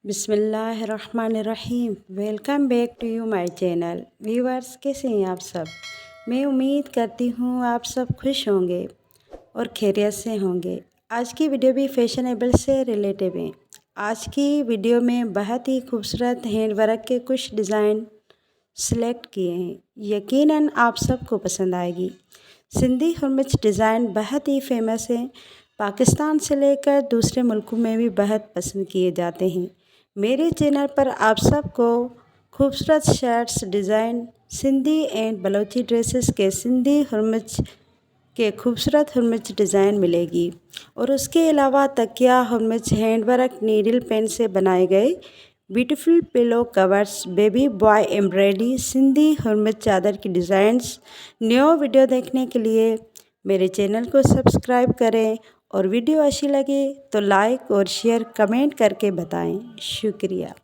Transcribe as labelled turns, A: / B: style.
A: बिस्मिल्लाहिर्रहमानिर्रहीम। Welcome back to you my channel. Viewers, कैसे हैं आप सब? मैं उम्मीद करती हूँ आप सब खुश होंगे और खैरियत से होंगे। आज की वीडियो भी फैशनेबल से रिलेटेड है। आज की वीडियो में बहुत ही खूबसूरत हैंड वर्क के कुछ डिज़ाइन सेलेक्ट किए हैं। यकीनन आप सबको पसंद आएगी। सिंधी हुरमिच डिज़ाइन बहुत ही फेमस है। पाकिस्तान से लेकर दूसरे मुल्कों में भी बहुत पसंद किए जाते हैं। मेरे चैनल पर आप सबको खूबसूरत shirts design, Sindhi and Balochi dresses के सिंधी हुरमिच के खूबसूरत हुरमिच डिज़ाइन मिलेगी और उसके अलावा तकिया हुरमिच हैंडवर्क नीडल पेन से बनाए गए beautiful pillow covers, baby boy embroidery, Sindhi हुरमिच चादर की डिज़ाइंस। न्यू वीडियो देखने के लिए मेरे चैनल को सब्सक्राइब करें और वीडियो अच्छी लगे तो लाइक और शेयर कमेंट करके बताएं। शुक्रिया।